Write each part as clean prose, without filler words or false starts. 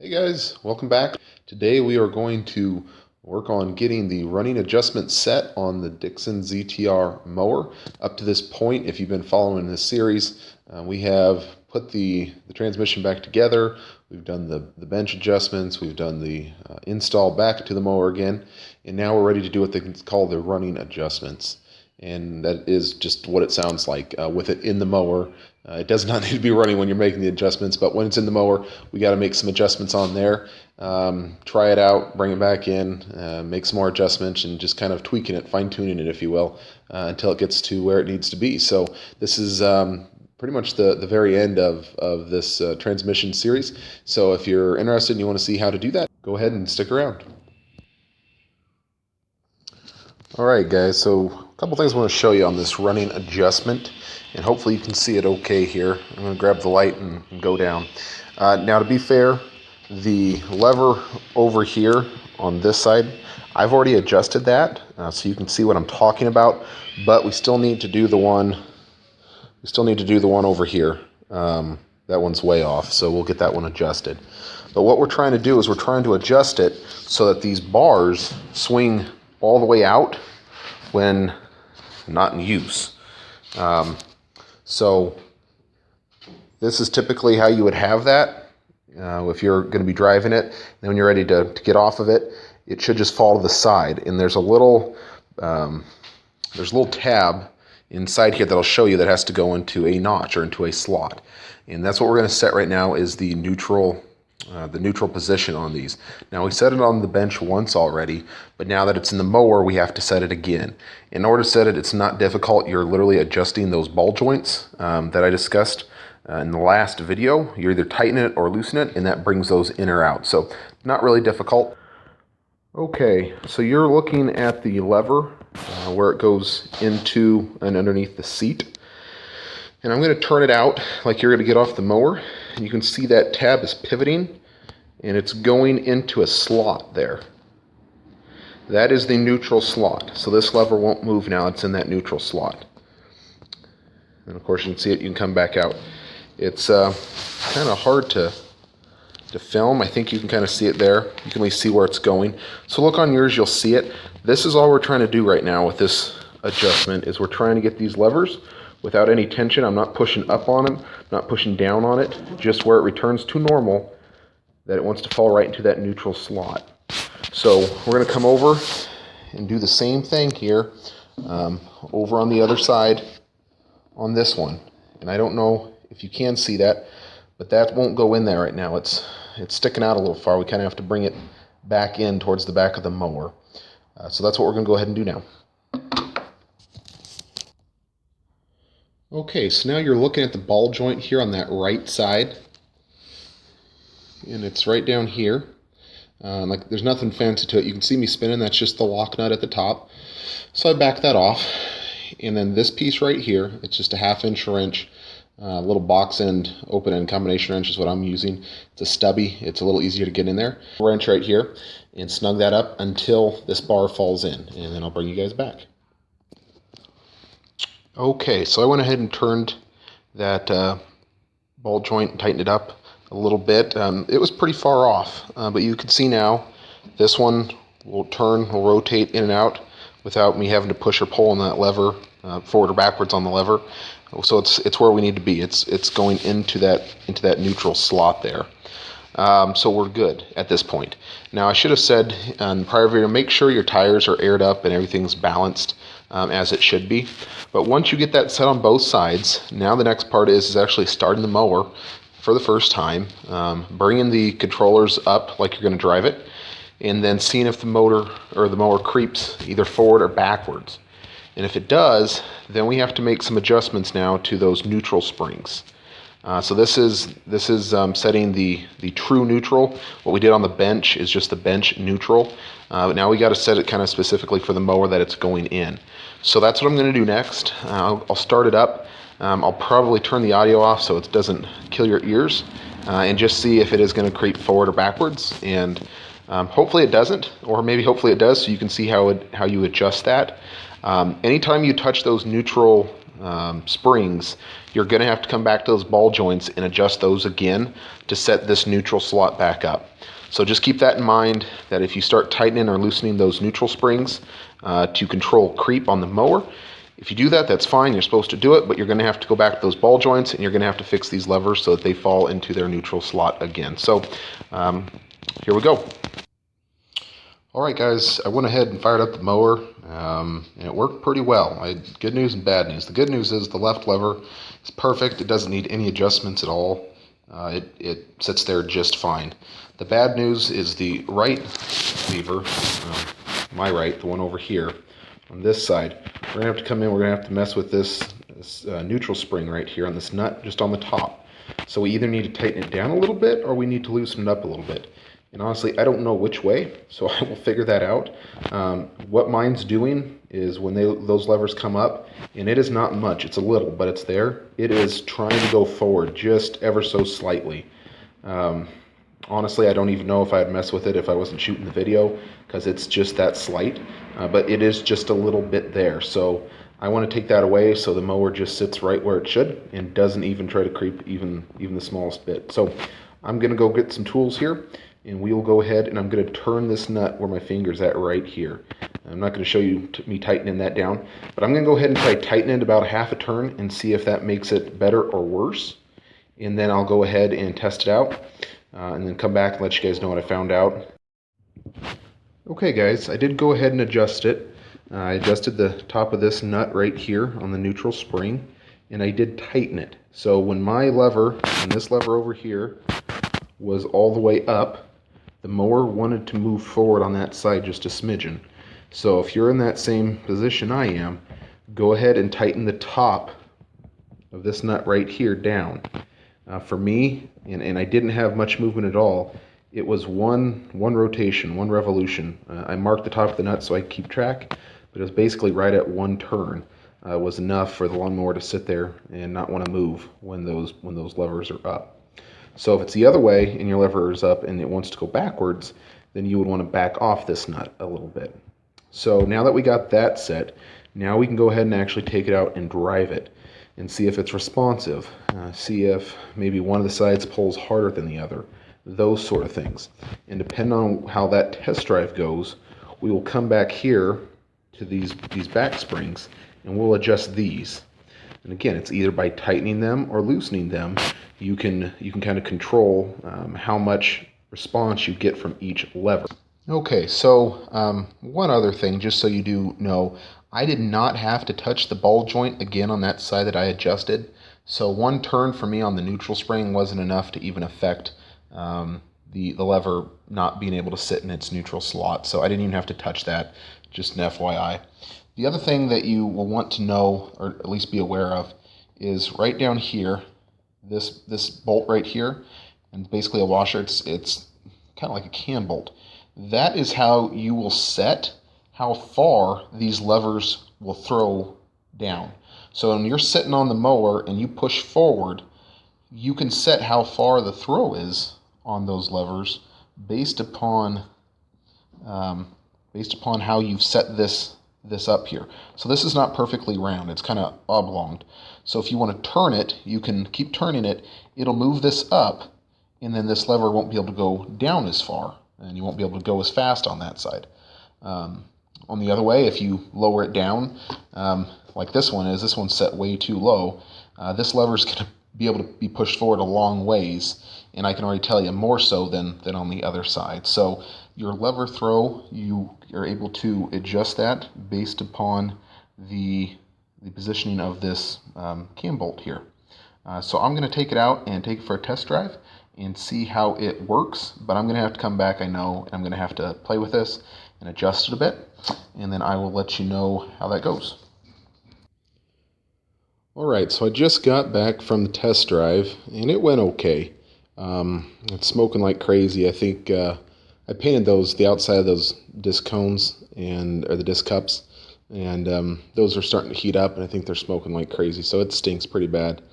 Hey guys, welcome back. Today we are going to work on getting the running adjustment set on the Dixon ZTR mower. Up to this point, if you've been following this series, we have put the transmission back together. We've done the bench adjustments. We've done the install back to the mower again. And now we're ready to do what they call the running adjustments. And that is just what it sounds like with it in the mower. It does not need to be running when you're making the adjustments, but when it's in the mower, we got to make some adjustments on there. Try it out, bring it back in, make some more adjustments, and just kind of tweaking it, fine-tuning it, if you will, until it gets to where it needs to be. So this is pretty much the very end of this transmission series. So if you're interested and you want to see how to do that, go ahead and stick around. Alright guys, so a couple things I want to show you on this running adjustment, and hopefully you can see it okay here. I'm going to grab the light and go down. Now to be fair, the lever over here on this side, I've already adjusted that so you can see what I'm talking about, but we still need to do the one over here. That one's way off, so we'll get that one adjusted. But what we're trying to do is we're trying to adjust it so that these bars swing all the way out when not in use. So this is typically how you would have that if you're going to be driving it. And when you're ready to get off of it, it should just fall to the side. And there's a little tab inside here that'll show you that has to go into a notch or into a slot. And that's what we're going to set right now, is the neutral position on these. Now we set it on the bench once already, but now that it's in the mower, we have to set it again. In order to set it, it's not difficult. You're literally adjusting those ball joints that I discussed in the last video. You either tighten it or loosen it, and that brings those in or out. So not really difficult. Okay, so you're looking at the lever where it goes into and underneath the seat. And I'm going to turn it out like you're going to get off the mower. And you can see that tab is pivoting, and it's going into a slot there. That is the neutral slot. So this lever won't move now. It's in that neutral slot. And of course you can see it. You can come back out. It's kind of hard to film. I think you can kind of see it there. You can at least see where it's going. So look on yours, you'll see it. This is all we're trying to do right now with this adjustment, is we're trying to get these levers without any tension. I'm not pushing up on them, not pushing down on it, just where it returns to normal, that it wants to fall right into that neutral slot. So we're going to come over and do the same thing here over on the other side on this one. And I don't know if you can see that, but that won't go in there right now. It's sticking out a little far. We kind of have to bring it back in towards the back of the mower. So that's what we're going to go ahead and do now. Okay, so now you're looking at the ball joint here on that right side, and it's right down here. Like there's nothing fancy to it. You can see me spinning. That's just the lock nut at the top. So I back that off, and then this piece right here, it's just a 1/2 inch or inch, little box end, open end combination wrench is what I'm using. It's a stubby. It's a little easier to get in there. Wrench right here, and snug that up until this bar falls in, and then I'll bring you guys back. Okay, so I went ahead and turned that ball joint and tightened it up a little bit. It was pretty far off, but you can see now this one will rotate in and out without me having to push or pull on that lever, forward or backwards on the lever. So it's where we need to be. It's going into that neutral slot there. So we're good at this point. Now I should have said in the prior video, make sure your tires are aired up and everything's balanced as it should be. But once you get that set on both sides, now the next part is actually starting the mower for the first time, bringing the controllers up like you're going to drive it, and then seeing if the motor or the mower creeps either forward or backwards. And if it does, then we have to make some adjustments now to those neutral springs. So this is setting the true neutral. What we did on the bench is just the bench neutral. But now we got to set it kind of specifically for the mower that it's going in. So that's what I'm going to do next. I'll start it up. I'll probably turn the audio off so it doesn't kill your ears, and just see if it is going to creep forward or backwards. And hopefully it doesn't, or maybe hopefully it does, so you can see how you adjust that. Anytime you touch those neutral springs, you're going to have to come back to those ball joints and adjust those again to set this neutral slot back up. So just keep that in mind, that if you start tightening or loosening those neutral springs to control creep on the mower, if you do that, that's fine. You're supposed to do it, but you're going to have to go back to those ball joints and you're going to have to fix these levers so that they fall into their neutral slot again. So here we go. All right, guys, I went ahead and fired up the mower, and it worked pretty well. Good news and bad news. The good news is the left lever is perfect. It doesn't need any adjustments at all. It sits there just fine. The bad news is the right lever, my right, the one over here, on this side. We're going to have to come in, we're going to have to mess with this neutral spring right here on this nut, just on the top. So we either need to tighten it down a little bit, or we need to loosen it up a little bit. And honestly, I don't know which way, so I will figure that out. What mine's doing is when those levers come up, and it is not much, it's a little, but it's there, it is trying to go forward just ever so slightly. Honestly, I don't even know if I'd mess with it if I wasn't shooting the video, because it's just that slight, but it is just a little bit there. So I want to take that away so the mower just sits right where it should and doesn't even try to creep even the smallest bit. So I'm going to go get some tools here, and we will go ahead and I'm going to turn this nut where my finger's at right here. I'm not going to show you me tightening that down, but I'm going to go ahead and try tightening it about half a turn and see if that makes it better or worse. And then I'll go ahead and test it out, and then come back and let you guys know what I found out. Okay guys, I did go ahead and adjust it. I adjusted the top of this nut right here on the neutral spring, and I did tighten it. So when my lever, and this lever over here, was all the way up, the mower wanted to move forward on that side just a smidgen. So if you're in that same position I am, go ahead and tighten the top of this nut right here down. For me, and I didn't have much movement at all, it was one rotation, one revolution. I marked the top of the nut so I could keep track, but it was basically right at one turn. Was enough for the lawnmower to sit there and not want to move when those levers are up. So if it's the other way and your lever is up and it wants to go backwards, then you would want to back off this nut a little bit. So now that we got that set, now we can go ahead and actually take it out and drive it and see if it's responsive. See if maybe one of the sides pulls harder than the other. Those sort of things. And depending on how that test drive goes, we will come back here to these back springs and we'll adjust these. And again, it's either by tightening them or loosening them. You can kind of control how much response you get from each lever. Okay, so one other thing, just so you do know, I did not have to touch the ball joint again on that side that I adjusted. So one turn for me on the neutral spring wasn't enough to even affect the lever not being able to sit in its neutral slot. So I didn't even have to touch that, just an FYI. The other thing that you will want to know, or at least be aware of, is right down here, this bolt right here, and basically a washer, it's kind of like a can bolt. That is how you will set how far these levers will throw down. So when you're sitting on the mower and you push forward, you can set how far the throw is on those levers based upon how you've set this up here. So this is not perfectly round, it's kind of oblonged. So if you want to turn it, you can keep turning it, it'll move this up, and then this lever won't be able to go down as far, and you won't be able to go as fast on that side. On the other way, if you lower it down, like this one's set way too low, this lever is going to be able to be pushed forward a long ways, and I can already tell you more so than on the other side. So your lever throw, you are able to adjust that based upon the positioning of this cam bolt here. So I'm going to take it out and take it for a test drive and see how it works, but I'm going to have to come back, I know, and I'm going to have to play with this and adjust it a bit, and then I will let you know how that goes. Alright, so I just got back from the test drive, and it went okay. It's smoking like crazy. I think I painted the outside of those disc cones, or the disc cups, and those are starting to heat up, and I think they're smoking like crazy, so it stinks pretty bad.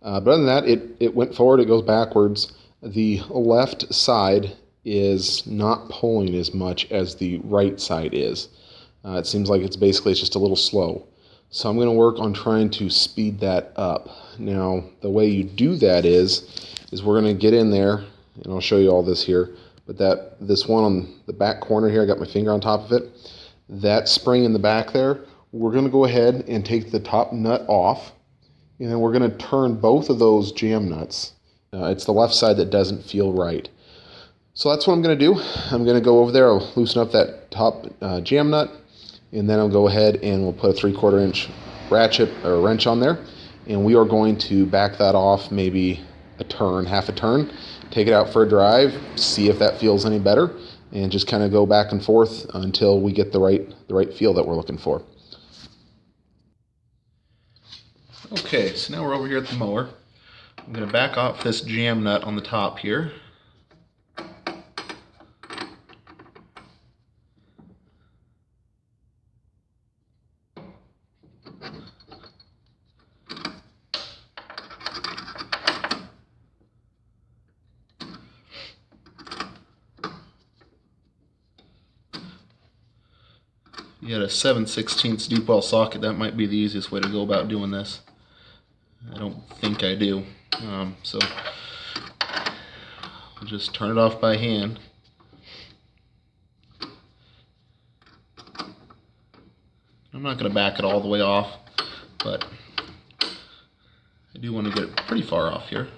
But other than that, it went forward, it goes backwards. The left side is not pulling as much as the right side is. It seems like it's just a little slow. So I'm going to work on trying to speed that up. Now, the way you do that is we're going to get in there, and I'll show you all this here, but this one on the back corner here, I got my finger on top of it, that spring in the back there, we're going to go ahead and take the top nut off, and then we're going to turn both of those jam nuts. It's the left side that doesn't feel right. So that's what I'm going to do. I'm going to go over there, I'll loosen up that top jam nut, and then I'll go ahead and we'll put a 3/4 inch ratchet or wrench on there, and we are going to back that off maybe a turn, half a turn, take it out for a drive, see if that feels any better, and just kind of go back and forth until we get the right feel that we're looking for. Okay, so now we're over here at the mower. I'm going to back off this jam nut on the top here. You had a 7/16 deep well socket, that might be the easiest way to go about doing this. I don't think I do. So I'll just turn it off by hand. I'm not going to back it all the way off, but I do want to get it pretty far off here,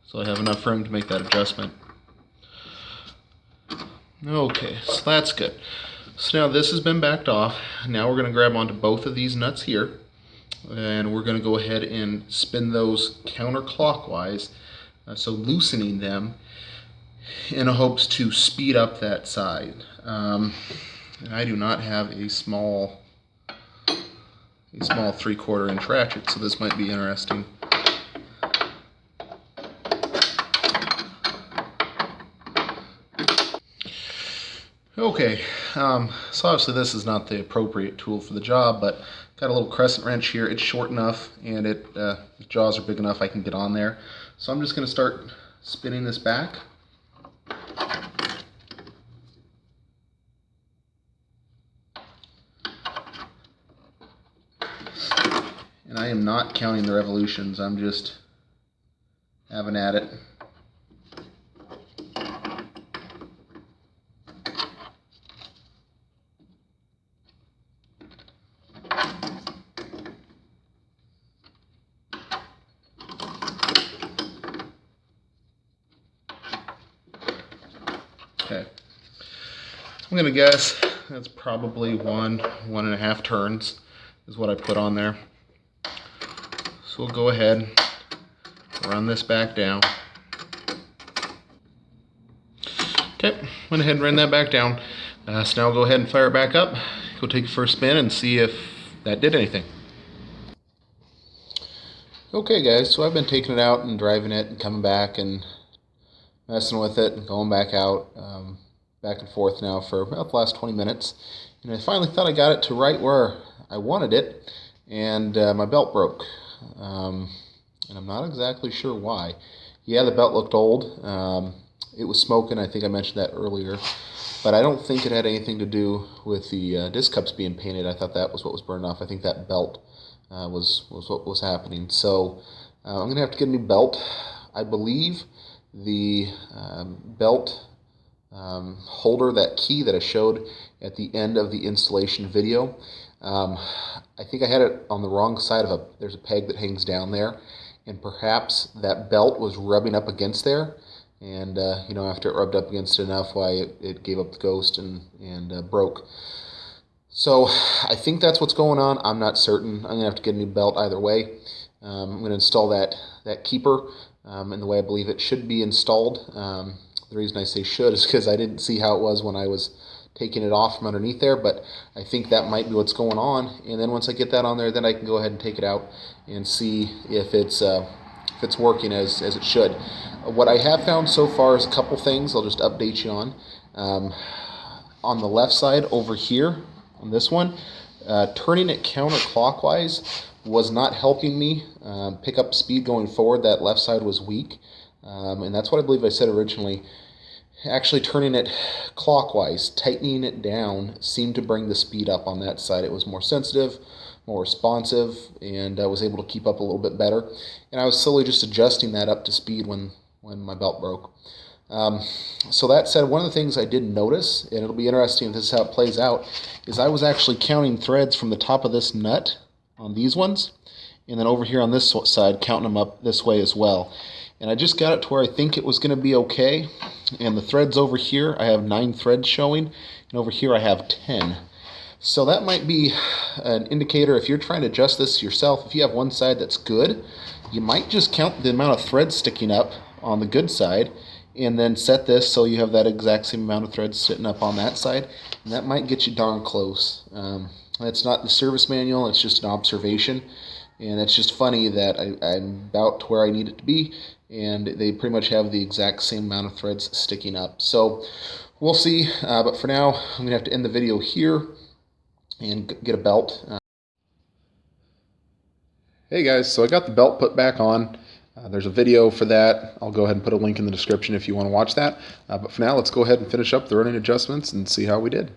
so I have enough room to make that adjustment. Okay, so that's good. So now this has been backed off. Now we're going to grab onto both of these nuts here, and we're going to go ahead and spin those counterclockwise, so loosening them in hopes to speed up that side. And I do not have a small 3/4 inch ratchet, so this might be interesting. Okay, so obviously this is not the appropriate tool for the job, but got a little crescent wrench here. It's short enough, and the jaws are big enough I can get on there. So I'm just going to start spinning this back. And I am not counting the revolutions, I'm just having at it. Okay, I'm going to guess that's probably 1.5 turns is what I put on there. So we'll go ahead, run this back down. Okay, went ahead and ran that back down. So now I'll go ahead and fire it back up, go take the first spin and see if that did anything. Okay guys, so I've been taking it out and driving it and coming back and messing with it and going back out, back and forth now for about the last 20 minutes. And I finally thought I got it to right where I wanted it, and my belt broke. And I'm not exactly sure why. Yeah, the belt looked old. It was smoking, I think I mentioned that earlier. But I don't think it had anything to do with the disc cups being painted. I thought that was what was burned off. I think that belt was what was happening. So I'm going to have to get a new belt. I believe the belt holder, that key that I showed at the end of the installation video, I think I had it on the wrong side of there's a peg that hangs down there, and perhaps that belt was rubbing up against there, and you know, after it rubbed up against it enough, why it gave up the ghost and broke. So I think that's what's going on. I'm not certain. I'm gonna have to get a new belt either way. I'm gonna install that keeper in the way I believe it should be installed. The reason I say should is because I didn't see how it was when I was taking it off from underneath there, but I think that might be what's going on. And then once I get that on there, then I can go ahead and take it out and see if it's working as it should. What I have found so far is a couple things I'll just update you on. On the left side over here, on this one, turning it counterclockwise was not helping me pick up speed going forward. That left side was weak, and that's what I believe I said originally. actually turning it clockwise, tightening it down, seemed to bring the speed up on that side. It was more sensitive, more responsive, and I was able to keep up a little bit better. And I was slowly just adjusting that up to speed when my belt broke. So that said, one of the things I did notice, and it'll be interesting if this is how it plays out, is I was actually counting threads from the top of this nut on these ones, and then over here on this side, counting them up this way as well. And I just got it to where I think it was going to be okay. And the threads over here, I have 9 threads showing, and over here I have 10. So that might be an indicator if you're trying to adjust this yourself. If you have one side that's good, you might just count the amount of threads sticking up on the good side, and then set this so you have that exact same amount of threads sitting up on that side, and that might get you darn close. It's not the service manual, it's just an observation, and it's just funny that I'm about to where I need it to be, and they pretty much have the exact same amount of threads sticking up. So we'll see, but for now I'm going to have to end the video here and get a belt. Hey guys, so I got the belt put back on. There's a video for that. I'll go ahead and put a link in the description if you want to watch that. But for now, let's go ahead and finish up the running adjustments and see how we did.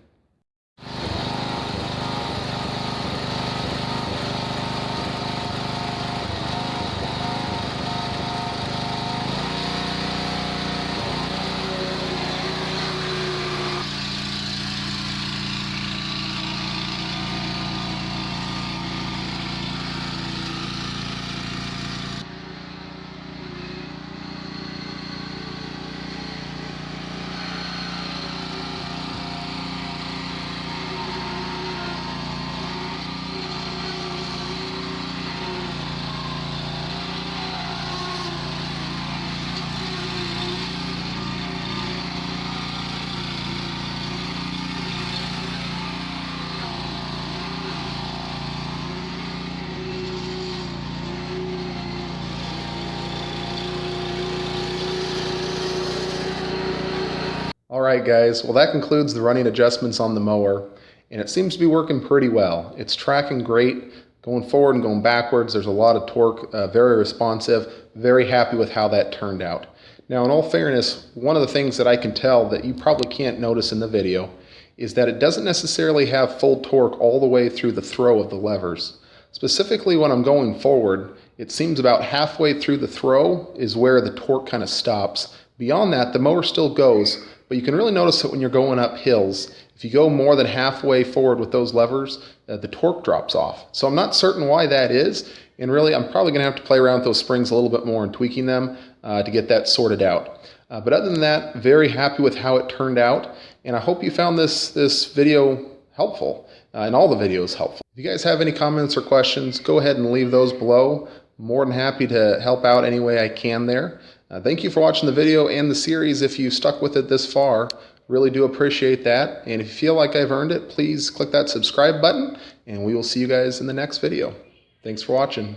Alright guys, well that concludes the running adjustments on the mower, and it seems to be working pretty well. It's tracking great, going forward and going backwards. There's a lot of torque, very responsive, very happy with how that turned out. Now in all fairness, one of the things that I can tell that you probably can't notice in the video is that it doesn't necessarily have full torque all the way through the throw of the levers. Specifically when I'm going forward, it seems about halfway through the throw is where the torque kind of stops. Beyond that, the mower still goes, but you can really notice that when you're going up hills, if you go more than halfway forward with those levers, the torque drops off. So I'm not certain why that is, and really I'm probably going to have to play around with those springs a little bit more and tweaking them to get that sorted out. But other than that, very happy with how it turned out, and I hope you found this video helpful, and all the videos helpful. If you guys have any comments or questions, go ahead and leave those below. More than happy to help out any way I can there. Thank you for watching the video and the series. If you stuck with it this far, really do appreciate that. And if you feel like I've earned it, please click that subscribe button, and we will see you guys in the next video. Thanks for watching.